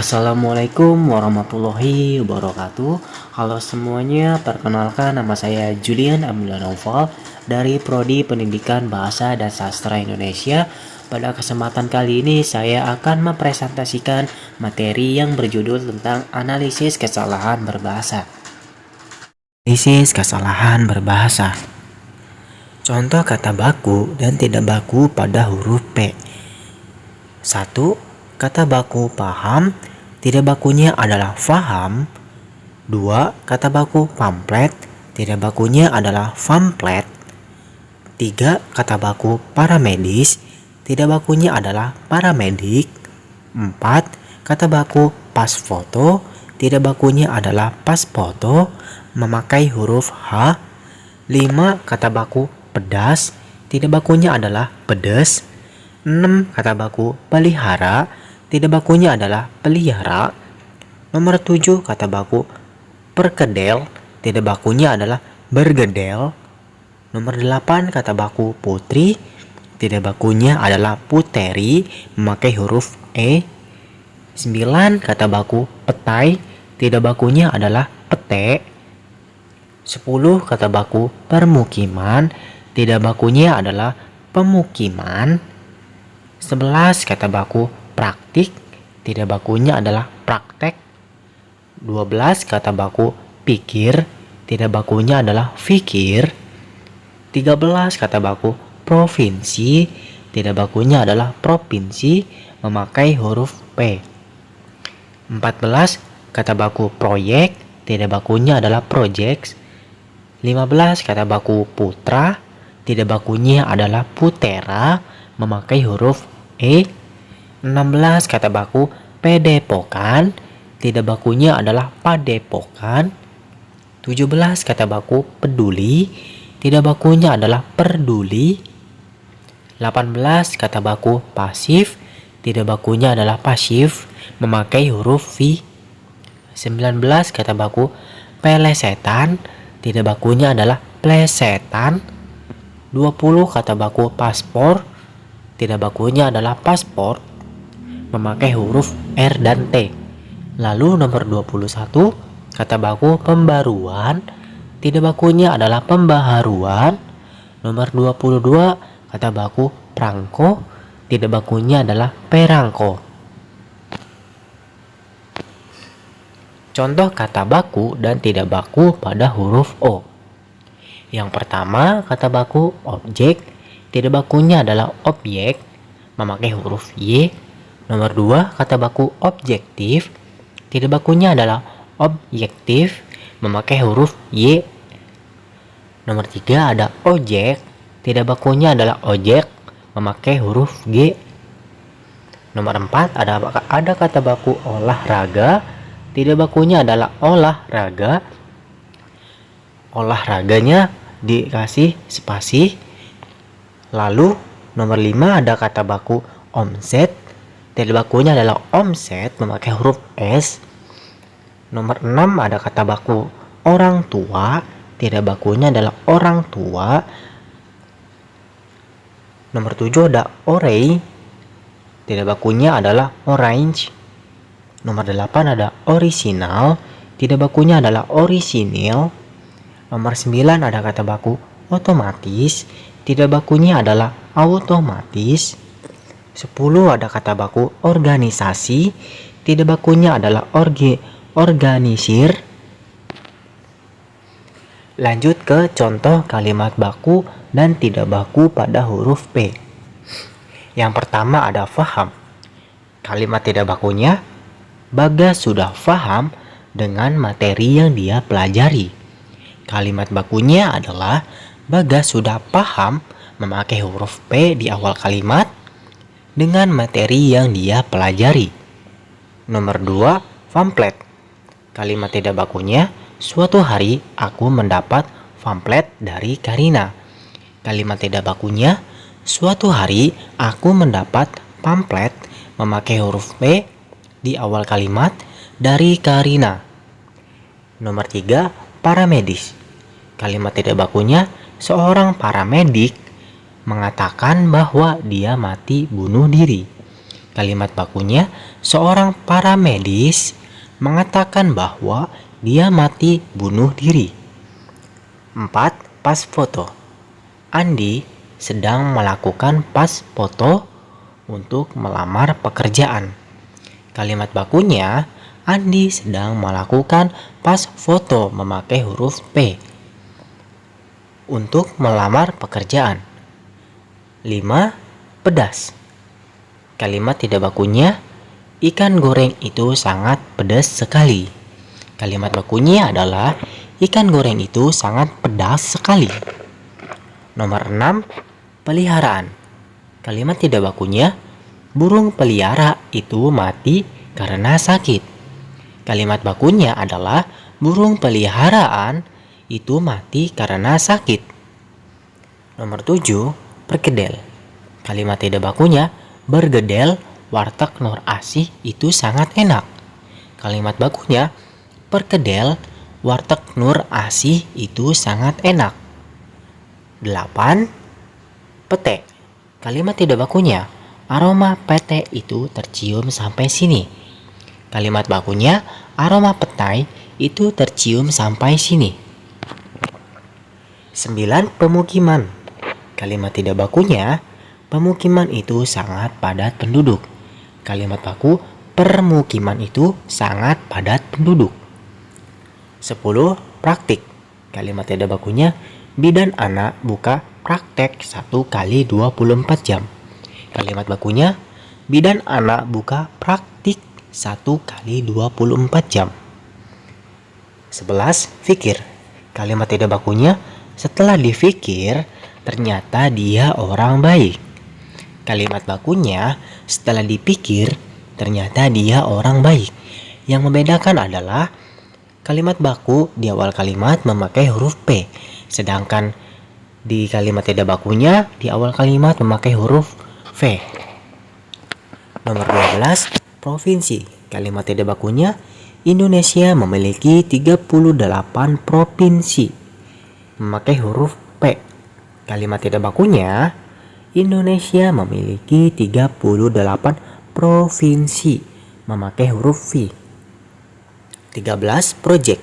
Assalamualaikum warahmatullahi wabarakatuh. Halo semuanya, perkenalkan nama saya Julian Abdullah Naufal dari Prodi Pendidikan Bahasa dan Sastra Indonesia. Pada kesempatan kali ini saya akan mempresentasikan materi yang berjudul tentang analisis kesalahan berbahasa. Analisis kesalahan berbahasa. Contoh kata baku dan tidak baku pada huruf P. 1. Kata baku paham, tidak bakunya adalah faham. 2. Kata baku pamflet, tidak bakunya adalah pamflet. 3. Kata baku paramedis, tidak bakunya adalah paramedik. 4. Kata baku pas foto, tidak bakunya adalah pas foto, memakai huruf H. 5. Kata baku pedas, tidak bakunya adalah pedas. 6. Kata baku pelihara, tidak bakunya adalah pelihara. Nomor 7. Kata baku perkedel, tidak bakunya adalah bergedel. Nomor 8. Kata baku putri, tidak bakunya adalah puteri, memakai huruf E. 9. Kata baku petai, tidak bakunya adalah pete. 10. Kata baku permukiman, tidak bakunya adalah pemukiman. 11. Kata baku praktik, tidak bakunya adalah praktek. 12. Kata baku pikir, tidak bakunya adalah fikir. 13. Kata baku provinsi, tidak bakunya adalah provinsi, memakai huruf P. 14. Kata baku proyek, tidak bakunya adalah project. 15. Kata baku putra, tidak bakunya adalah putera, memakai huruf E. 16. Kata baku padepokan, tidak bakunya adalah padepokan. 17. Kata baku peduli, tidak bakunya adalah perduli. 18. Kata baku pasif, tidak bakunya adalah pasif, memakai huruf V. 19. Kata baku pelesetan, tidak bakunya adalah plesetan. 20. Kata baku paspor, tidak bakunya adalah paspor, memakai huruf R dan T. Lalu nomor 21. Kata baku pembaruan, tidak bakunya adalah pembaharuan. Nomor 22. Kata baku perangko, tidak bakunya adalah perangko. Contoh kata baku dan tidak baku pada huruf O. Yang pertama, kata baku objek, tidak bakunya adalah objek, memakai huruf Y. Nomor 2. Kata baku objektif, tidak bakunya adalah objektif, memakai huruf Y. Nomor 3. Ada ojek, tidak bakunya adalah ojek, memakai huruf G. Nomor 4. Ada kata baku olahraga, tidak bakunya adalah olahraga, olahraganya dikasih spasi. Lalu nomor 5. Ada kata baku omset, tidak bakunya adalah omset, memakai huruf S. Nomor 6. Ada kata baku orang tua, tidak bakunya adalah orang tua. Nomor 7. Ada orange, tidak bakunya adalah orange. Nomor 8. Ada orisinal, tidak bakunya adalah orisinil. Nomor 9. Ada kata baku otomatis, tidak bakunya adalah automatis. 10. Ada kata baku organisasi, tidak bakunya adalah organisir. Lanjut ke contoh kalimat baku dan tidak baku pada huruf P. Yang pertama ada faham. Kalimat tidak bakunya, Bagas sudah faham dengan materi yang dia pelajari. Kalimat bakunya adalah Bagas sudah paham, memakai huruf P di awal kalimat, dengan materi yang dia pelajari. Nomor 2. Pamflet. Kalimat tidak bakunya, suatu hari aku mendapat pamflet dari Karina. Kalimat tidak bakunya, suatu hari aku mendapat pamflet, memakai huruf P di awal kalimat, dari Karina. Nomor 3. Paramedis. Kalimat tidak bakunya, seorang paramedik mengatakan bahwa dia mati bunuh diri. Kalimat bakunya, seorang paramedis mengatakan bahwa dia mati bunuh diri. 4. Pas foto. Andi sedang melakukan pas foto untuk melamar pekerjaan. Kalimat bakunya, Andi sedang melakukan pas foto memakai huruf P untuk melamar pekerjaan. 5. Pedas. Kalimat tidak bakunya, ikan goreng itu sangat pedas sekali. Kalimat bakunya adalah, ikan goreng itu sangat pedas sekali. Nomor 6. Peliharaan. Kalimat tidak bakunya, burung pelihara itu mati karena sakit. Kalimat bakunya adalah, burung peliharaan itu mati karena sakit. Nomor 7. Perkedel. Kalimat tidak bakunya, bergedel warteg Nur Asih itu sangat enak. Kalimat bakunya, perkedel warteg Nur Asih itu sangat enak. 8. Pete. Kalimat tidak bakunya, aroma pete itu tercium sampai sini. Kalimat bakunya, aroma petai itu tercium sampai sini. 9. Pemukiman. Kalimat tidak bakunya, pemukiman itu sangat padat penduduk. Kalimat baku, permukiman itu sangat padat penduduk. 10. Praktik. Kalimat tidak bakunya, bidan anak buka praktek 1 kali 24 jam. Kalimat bakunya, bidan anak buka praktik 1 kali 24 jam. 11. Fikir. Kalimat tidak bakunya, setelah dipikir, ternyata dia orang baik. Kalimat bakunya, setelah dipikir, ternyata dia orang baik. Yang membedakan adalah kalimat baku di awal kalimat memakai huruf P, sedangkan di kalimat tidak bakunya di awal kalimat memakai huruf V. Nomor 12. Provinsi. Kalimat tidak bakunya, Indonesia memiliki 38 provinsi. Memakai huruf P. Kalimat tidak bakunya, Indonesia memiliki 38 provinsi. Memakai huruf V. 13. Project.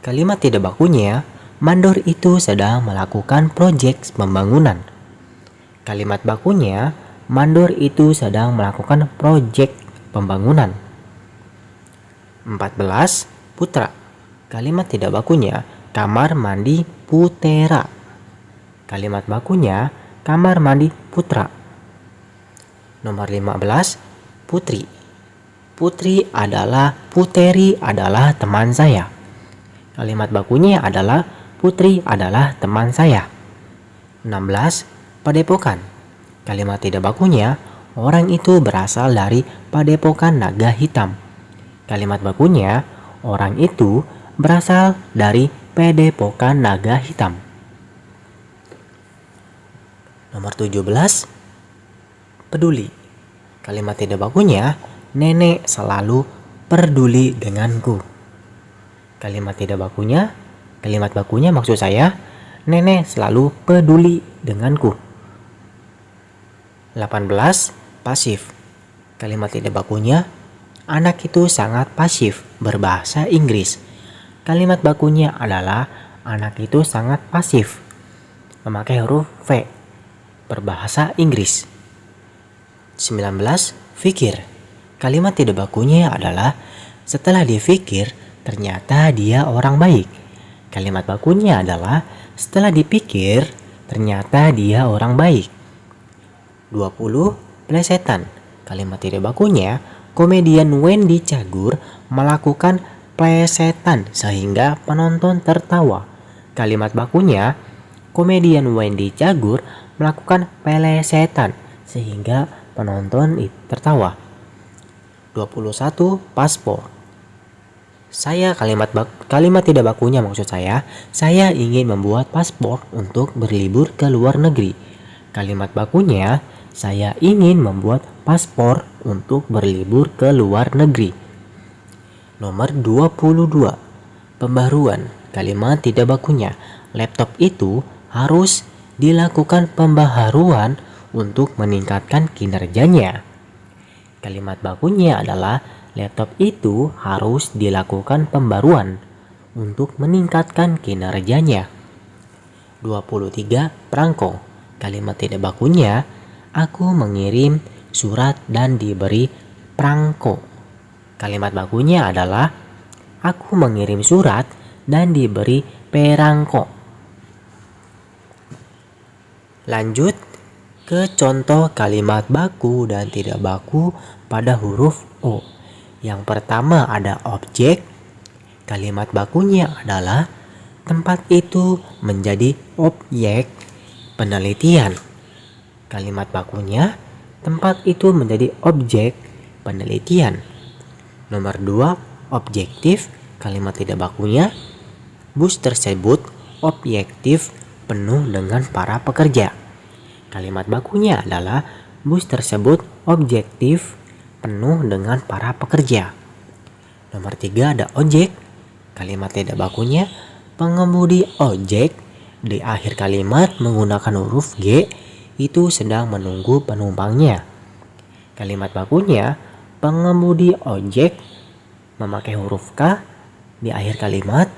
Kalimat tidak bakunya, mandor itu sedang melakukan proyek pembangunan. Kalimat bakunya, mandor itu sedang melakukan proyek pembangunan. 14. Putra. Kalimat tidak bakunya, kamar mandi Putera. Kalimat bakunya, kamar mandi putra. Nomor 15. Putri. Putri adalah teman saya. Kalimat bakunya adalah, putri adalah teman saya. 16. Padepokan. Kalimat tidak bakunya, orang itu berasal dari Padepokan Naga Hitam. Kalimat bakunya, orang itu berasal dari Padepokan Naga Hitam. Nomor 17. Peduli. Kalimat tidak bakunya, nenek selalu peduli denganku. Kalimat bakunya maksud saya, nenek selalu peduli denganku. 18. Pasif. Kalimat tidak bakunya, anak itu sangat pasif berbahasa Inggris. Kalimat bakunya adalah, anak itu sangat pasif memakai huruf V berbahasa Inggris. 19. Fikir. Kalimat tidak bakunya adalah, setelah dipikir ternyata dia orang baik. Kalimat bakunya adalah, setelah dipikir ternyata dia orang baik. 20. Plesetan. Kalimat tidak bakunya, komedian Wendy Cagur melakukan plesetan sehingga penonton tertawa. Kalimat bakunya, komedian Wendy Cagur melakukan plesetan sehingga penonton tertawa. 21. Paspor. Kalimat tidak bakunya maksud saya ingin membuat paspor untuk berlibur ke luar negeri. Kalimat bakunya, saya ingin membuat paspor untuk berlibur ke luar negeri. Nomor 22. Pembaharuan. Kalimat tidak bakunya, laptop itu harus dilakukan pembaharuan untuk meningkatkan kinerjanya. Kalimat bakunya adalah laptop itu harus dilakukan pembaruan untuk meningkatkan kinerjanya. 23. Perangko. Kalimat tidak bakunya, aku mengirim surat dan diberi perangko. Kalimat bakunya adalah aku mengirim surat dan diberi perangko. Lanjut ke contoh kalimat baku dan tidak baku pada huruf O. Yang pertama ada objek. Kalimat bakunya adalah tempat itu menjadi objek penelitian. Kalimat bakunya tempat itu menjadi objek penelitian. Nomor 2, objektif. Kalimat tidak bakunya bus tersebut objektif penuh dengan para pekerja. Kalimat bakunya adalah bus tersebut objektif penuh dengan para pekerja. Nomor 3 ada ojek. Kalimat tidak bakunya pengemudi ojek. Di akhir kalimat menggunakan huruf G itu sedang menunggu penumpangnya. Kalimat bakunya pengemudi ojek memakai huruf K. Di akhir kalimat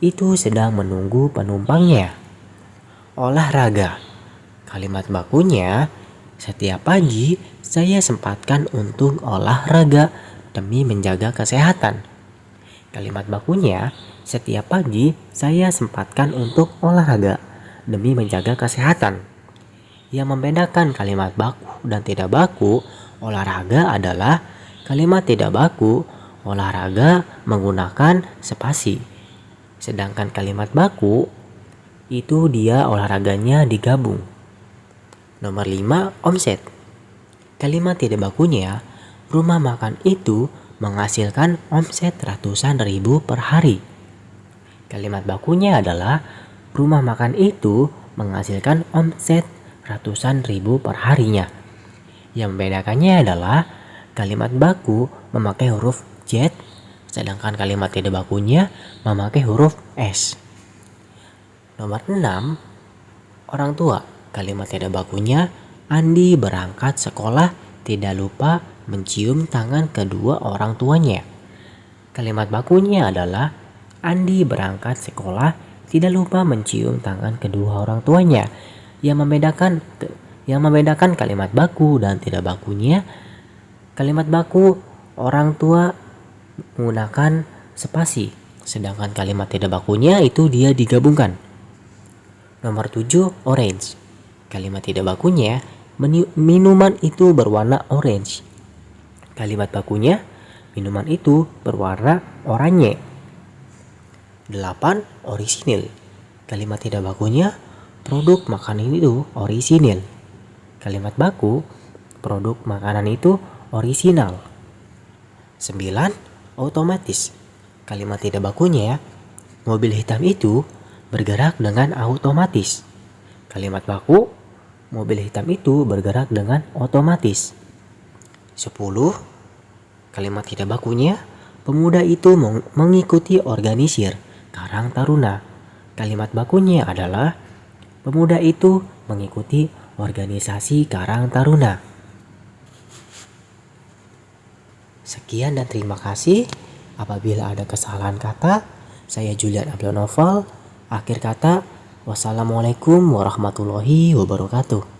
itu sedang menunggu penumpangnya. Olahraga. Kalimat bakunya setiap pagi saya sempatkan untuk olahraga demi menjaga kesehatan. Kalimat bakunya setiap pagi saya sempatkan untuk olahraga demi menjaga kesehatan. Yang membedakan kalimat baku dan tidak baku olahraga adalah kalimat tidak baku olahraga menggunakan spasi. Sedangkan kalimat baku itu dia olahraganya digabung. Nomor 5, omset. Kalimat tidak bakunya rumah makan itu menghasilkan omset ratusan ribu per hari. Kalimat bakunya adalah rumah makan itu menghasilkan omset ratusan ribu per harinya. Yang membedakannya adalah kalimat baku memakai huruf Z, sedangkan kalimat tidak bakunya memakai huruf S. Nomor 6, orang tua. Kalimat tidak bakunya Andi berangkat sekolah tidak lupa mencium tangan kedua orang tuanya. Kalimat bakunya adalah Andi berangkat sekolah tidak lupa mencium tangan kedua orang tuanya. Yang membedakan kalimat baku dan tidak bakunya, kalimat baku orang tua menggunakan spasi, sedangkan kalimat tidak bakunya itu dia digabungkan. Nomor 7, orange. Kalimat tidak bakunya minuman itu berwarna orange. Kalimat bakunya minuman itu berwarna oranye. 8, orisinil. Kalimat tidak bakunya produk makanan itu orisinil. Kalimat baku produk makanan itu orisinal. 9, otomatis. Kalimat tidak bakunya mobil hitam itu bergerak dengan otomatis. Kalimat baku mobil hitam itu bergerak dengan otomatis. 10, kalimat tidak bakunya pemuda itu mengikuti organisir Karang Taruna. Kalimat bakunya adalah pemuda itu mengikuti organisasi Karang Taruna. Sekian dan terima kasih. Apabila ada kesalahan kata, saya Julian Abdul Novel. Akhir kata, wassalamualaikum warahmatullahi wabarakatuh.